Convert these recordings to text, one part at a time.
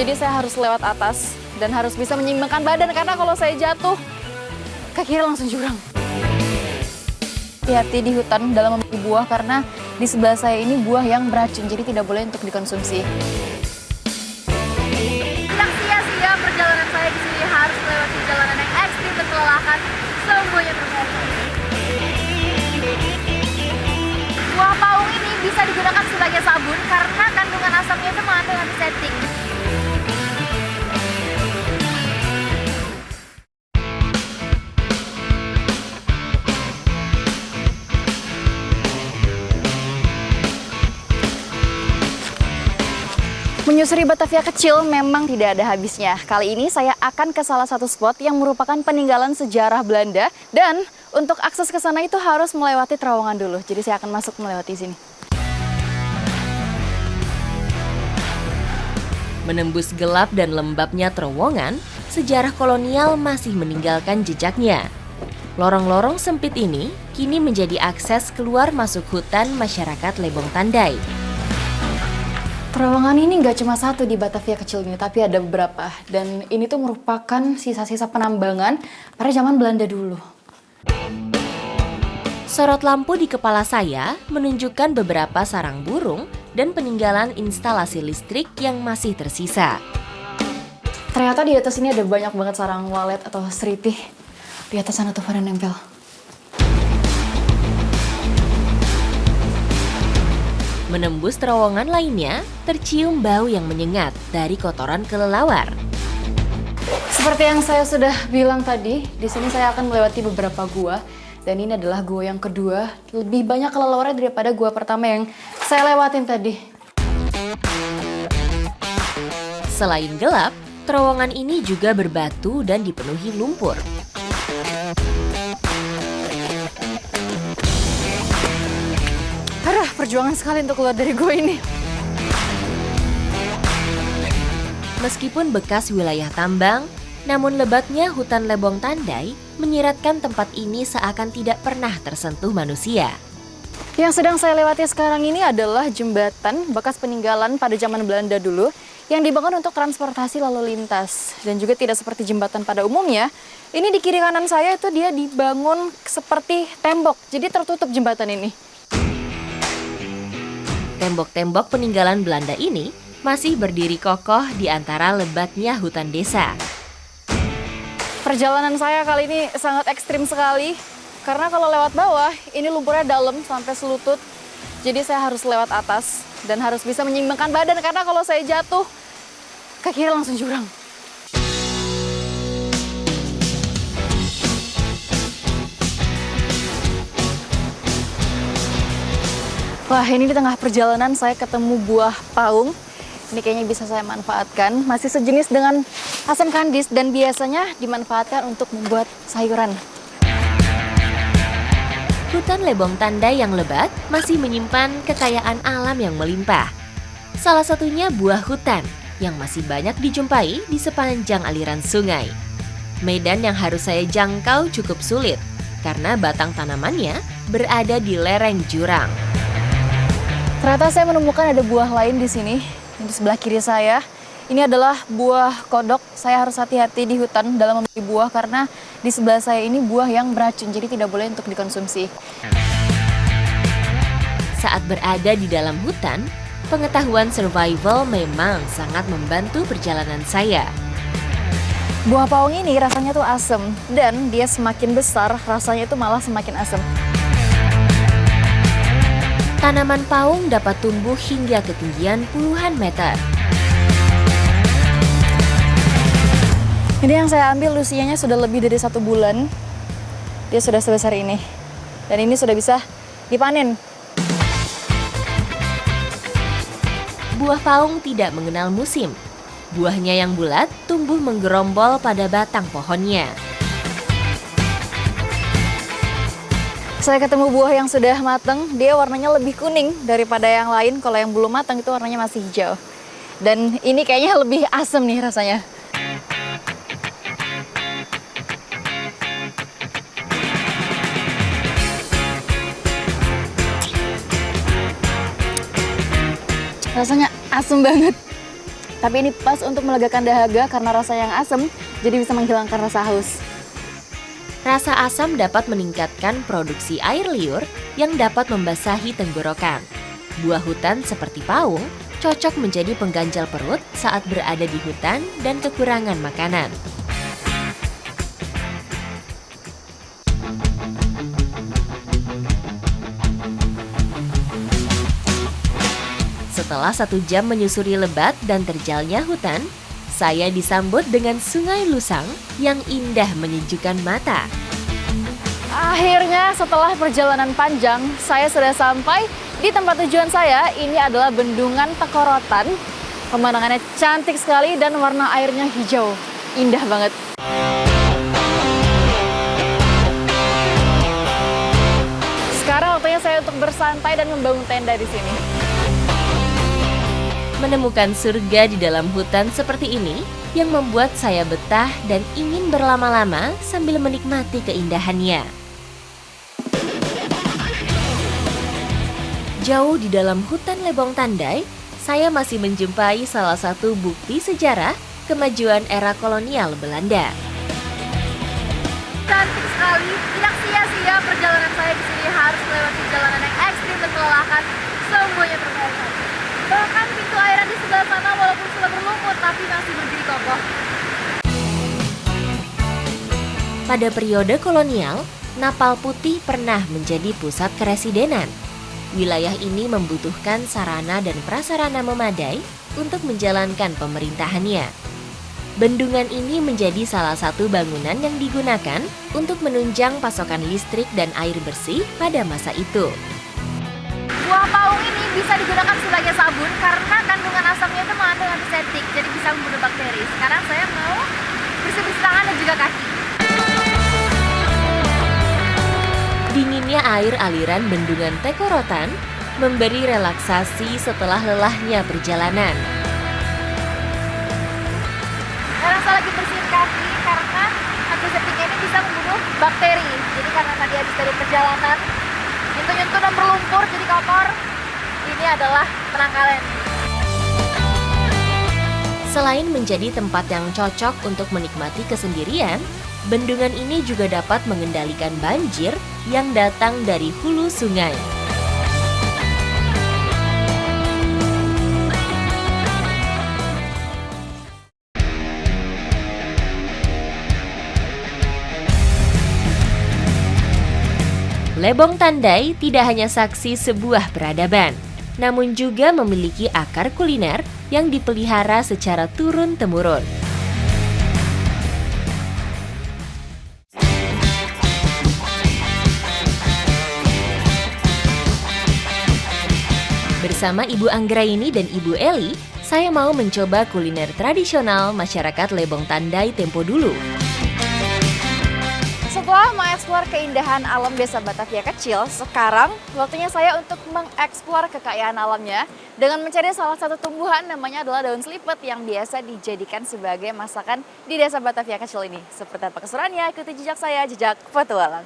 Jadi saya harus lewat atas dan harus bisa menyeimbangkan badan karena kalau saya jatuh, kakinya langsung jurang. Hati-hati di hutan dalam memilih buah karena di sebelah saya ini buah yang beracun, jadi tidak boleh untuk dikonsumsi. Tidak sia-sia perjalanan saya di sini harus melewati jalanan yang ekstrim dan melelahkan, semuanya terjadi. Buah paung ini bisa digunakan sebagai sabun karena kandungan asamnya itu mengandung antiseptik. Menyusuri Batavia kecil memang tidak ada habisnya. Kali ini saya akan ke salah satu spot yang merupakan peninggalan sejarah Belanda. Dan untuk akses ke sana itu harus melewati terowongan dulu. Jadi saya akan masuk melewati sini. Menembus gelap dan lembabnya terowongan, sejarah kolonial masih meninggalkan jejaknya. Lorong-lorong sempit ini kini menjadi akses keluar masuk hutan masyarakat Lebong Tandai. Terowongan ini nggak cuma satu di Batavia kecil ini, tapi ada beberapa. Dan ini tuh merupakan sisa-sisa penambangan pada zaman Belanda dulu. Sorot lampu di kepala saya menunjukkan beberapa sarang burung dan peninggalan instalasi listrik yang masih tersisa. Ternyata di atas ini ada banyak banget sarang walet atau seritih. Di atas sana tuh pada nempel. Menembus terowongan lainnya, tercium bau yang menyengat dari kotoran kelelawar. Seperti yang saya sudah bilang tadi, di sini saya akan melewati beberapa gua. Dan ini adalah gua yang kedua, lebih banyak kelelawarnya daripada gua pertama yang saya lewatin tadi. Selain gelap, terowongan ini juga berbatu dan dipenuhi lumpur. Aduh, perjuangan sekali untuk keluar dari gua ini. Meskipun bekas wilayah tambang, namun lebatnya hutan Lebong Tandai menyiratkan tempat ini seakan tidak pernah tersentuh manusia. Yang sedang saya lewati sekarang ini adalah jembatan bekas peninggalan pada zaman Belanda dulu yang dibangun untuk transportasi lalu lintas. Dan juga tidak seperti jembatan pada umumnya, ini di kiri kanan saya itu dia dibangun seperti tembok, jadi tertutup jembatan ini. Tembok-tembok peninggalan Belanda ini masih berdiri kokoh di antara lebatnya hutan desa. Perjalanan saya kali ini sangat ekstrim sekali, karena kalau lewat bawah, ini lumpurnya dalam sampai selutut. Jadi saya harus lewat atas dan harus bisa menyeimbangkan badan, karena kalau saya jatuh, kakinya langsung jurang. Wah, ini di tengah perjalanan saya ketemu buah paung. Ini kayaknya bisa saya manfaatkan. Masih sejenis dengan asam kandis dan biasanya dimanfaatkan untuk membuat sayuran. Hutan Lebong Tandai yang lebat masih menyimpan kekayaan alam yang melimpah. Salah satunya buah hutan yang masih banyak dijumpai di sepanjang aliran sungai. Medan yang harus saya jangkau cukup sulit karena batang tanamannya berada di lereng jurang. Ternyata saya menemukan ada buah lain di sini. Di sebelah kiri saya, ini adalah buah kodok. Saya harus hati-hati di hutan dalam memilih buah karena di sebelah saya ini buah yang beracun, jadi tidak boleh untuk dikonsumsi. Saat berada di dalam hutan, pengetahuan survival memang sangat membantu perjalanan saya. Buah paung ini rasanya tuh asem, dan dia semakin besar, rasanya itu malah semakin asem. Tanaman paung dapat tumbuh hingga ketinggian puluhan meter. Ini yang saya ambil usianya sudah lebih dari 1 bulan. Dia sudah sebesar ini. Dan ini sudah bisa dipanen. Buah paung tidak mengenal musim. Buahnya yang bulat tumbuh menggerombol pada batang pohonnya. Saya ketemu buah yang sudah matang, dia warnanya lebih kuning daripada yang lain. Kalau yang belum matang itu warnanya masih hijau. Dan ini kayaknya lebih asam nih rasanya. Rasanya asam banget. Tapi ini pas untuk melegakan dahaga karena rasa yang asam, jadi bisa menghilangkan rasa haus. Rasa asam dapat meningkatkan produksi air liur yang dapat membasahi tenggorokan. Buah hutan seperti paung cocok menjadi pengganjal perut saat berada di hutan dan kekurangan makanan. Setelah 1 jam menyusuri lebat dan terjalnya hutan, saya disambut dengan Sungai Lusang yang indah menyejukkan mata. Akhirnya setelah perjalanan panjang, saya sudah sampai di tempat tujuan saya. Ini adalah Bendungan Tekorotan. Pemandangannya cantik sekali dan warna airnya hijau. Indah banget. Sekarang waktunya saya untuk bersantai dan membangun tenda di sini. Menemukan surga di dalam hutan seperti ini yang membuat saya betah dan ingin berlama-lama sambil menikmati keindahannya. Jauh di dalam hutan Lebong Tandai, saya masih menjumpai salah satu bukti sejarah kemajuan era kolonial Belanda. Cantik sekali, tidak sia-sia perjalanan saya di sini harus melewati jalanan yang ekstrim dan melelahkan, semuanya terbayar. Bahkan pintu airan di sebelah sana walaupun sudah berlumut tapi masih berdiri kokoh. Pada periode kolonial, Napal Putih pernah menjadi pusat keresidenan. Wilayah ini membutuhkan sarana dan prasarana memadai untuk menjalankan pemerintahannya. Bendungan ini menjadi salah satu bangunan yang digunakan untuk menunjang pasokan listrik dan air bersih pada masa itu. Buah paung ini bisa digunakan sebagai sabun karena kandungan asamnya itu mengandung antiseptik, jadi bisa membunuh bakteri. Sekarang saya mau bersih-bersih tangan dan juga kaki. Dinginnya air aliran Bendungan Tekorotan memberi relaksasi setelah lelahnya perjalanan. Sekarang saya lagi bersihin kaki karena antiseptiknya ini bisa membunuh bakteri. Jadi karena tadi habis dari perjalanan, nyentuh-nyentuh dan berlumpur jadi kotor, ini adalah penangkalan. Selain menjadi tempat yang cocok untuk menikmati kesendirian, bendungan ini juga dapat mengendalikan banjir yang datang dari hulu sungai. Lebong Tandai tidak hanya saksi sebuah peradaban, namun juga memiliki akar kuliner yang dipelihara secara turun-temurun. Bersama Ibu Anggraini dan Ibu Eli, saya mau mencoba kuliner tradisional masyarakat Lebong Tandai tempo dulu. Setelah mengeksplor keindahan alam Desa Batavia kecil, sekarang waktunya saya untuk mengeksplor kekayaan alamnya dengan mencari salah satu tumbuhan namanya adalah daun selipet yang biasa dijadikan sebagai masakan di Desa Batavia kecil ini. Seperti apa keseruannya, ikuti jejak saya, jejak petualang.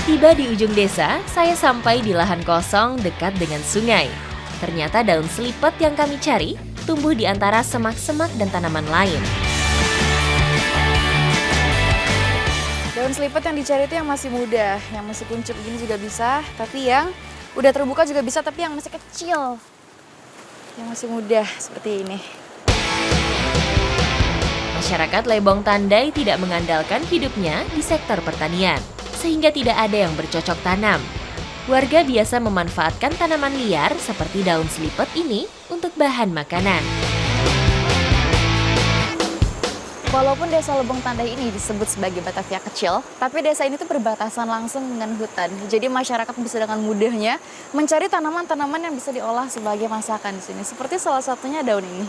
Tiba di ujung desa, saya sampai di lahan kosong dekat dengan sungai. Ternyata daun selipet yang kami cari tumbuh di antara semak-semak dan tanaman lain. Daun selipet yang dicari itu yang masih muda, yang masih kuncup gini juga bisa, tapi yang udah terbuka juga bisa, tapi yang masih kecil, yang masih muda seperti ini. Masyarakat Lebong Tandai tidak mengandalkan hidupnya di sektor pertanian, sehingga tidak ada yang bercocok tanam. Warga biasa memanfaatkan tanaman liar seperti daun selipet ini untuk bahan makanan. Walaupun desa Lebong Tandai ini disebut sebagai Batavia kecil, tapi desa ini tuh berbatasan langsung dengan hutan. Jadi masyarakat bisa dengan mudahnya mencari tanaman-tanaman yang bisa diolah sebagai masakan di sini. Seperti salah satunya daun ini.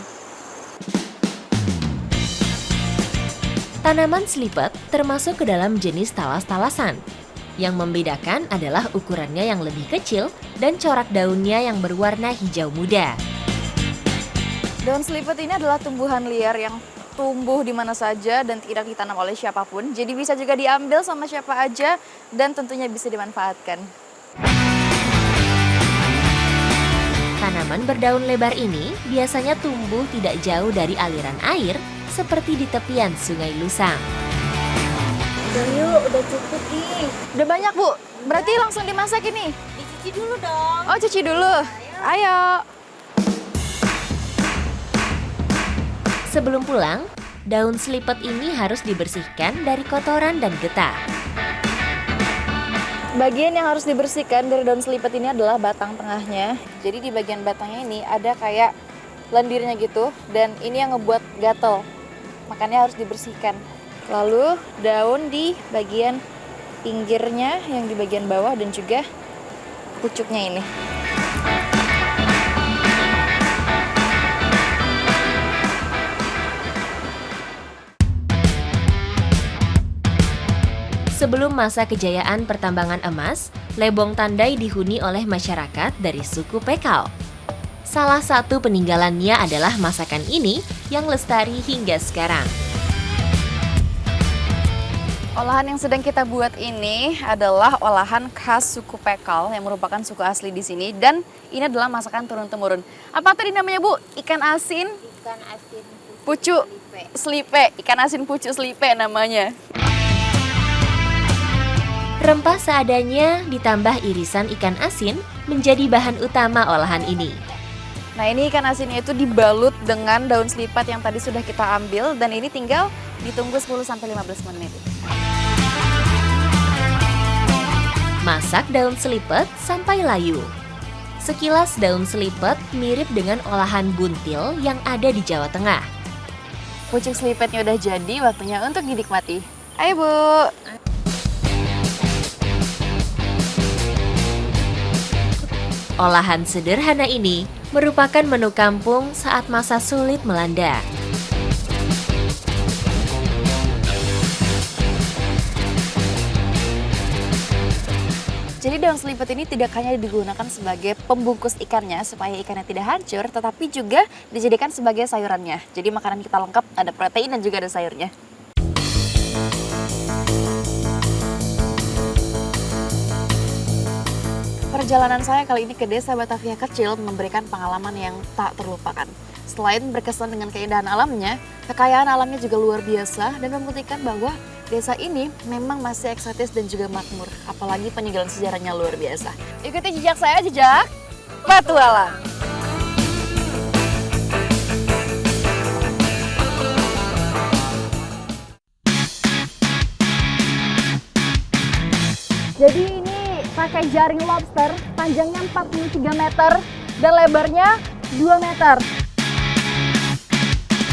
Tanaman selipet termasuk ke dalam jenis talas-talasan. Yang membedakan adalah ukurannya yang lebih kecil dan corak daunnya yang berwarna hijau muda. Daun selipet ini adalah tumbuhan liar yang tumbuh di mana saja dan tidak ditanam oleh siapapun. Jadi bisa juga diambil sama siapa aja dan tentunya bisa dimanfaatkan. Tanaman berdaun lebar ini biasanya tumbuh tidak jauh dari aliran air seperti di tepian Sungai Lusang. Udah yuk, udah cukup nih. Udah banyak, Bu. Berarti langsung dimasak ini? Dicuci dulu dong. Oh, cuci dulu. Ayo. Sebelum pulang, daun selipet ini harus dibersihkan dari kotoran dan getah. Bagian yang harus dibersihkan dari daun selipet ini adalah batang tengahnya. Jadi di bagian batangnya ini ada kayak lendirnya gitu, dan ini yang ngebuat gatel. Makanya harus dibersihkan. Lalu daun di bagian pinggirnya, yang di bagian bawah, dan juga pucuknya ini. Sebelum masa kejayaan pertambangan emas, Lebong Tandai dihuni oleh masyarakat dari suku Pekal. Salah satu peninggalannya adalah masakan ini yang lestari hingga sekarang. Olahan yang sedang kita buat ini adalah olahan khas suku Pekal yang merupakan suku asli di sini, dan ini adalah masakan turun-temurun. Apa tadi namanya, Bu? Ikan asin Ikan asin pucuk selipe. Ikan asin pucuk selipe namanya. Rempah seadanya ditambah irisan ikan asin menjadi bahan utama olahan ini. Nah, ini ikan asinnya itu dibalut dengan daun selipat yang tadi sudah kita ambil, dan ini tinggal ditunggu 10-15 menit. Masak daun selipet sampai layu. Sekilas daun selipet mirip dengan olahan buntil yang ada di Jawa Tengah. Pucuk selipetnya udah jadi, waktunya untuk dinikmati. Ayo, Bu. Olahan sederhana ini merupakan menu kampung saat masa sulit melanda. Jadi daun selipet ini tidak hanya digunakan sebagai pembungkus ikannya supaya ikannya tidak hancur, tetapi juga dijadikan sebagai sayurannya. Jadi makanan kita lengkap, ada protein dan juga ada sayurnya. Perjalanan saya kali ini ke Desa Batavia kecil memberikan pengalaman yang tak terlupakan. Selain berkesan dengan keindahan alamnya, kekayaan alamnya juga luar biasa dan membuktikan bahwa desa ini memang masih eksotis dan juga makmur. Apalagi peninggalan sejarahnya luar biasa. Ikuti jejak saya, jejak petualang. Jadi ini pakai jaring lobster, panjangnya 43 meter dan lebarnya 2 meter.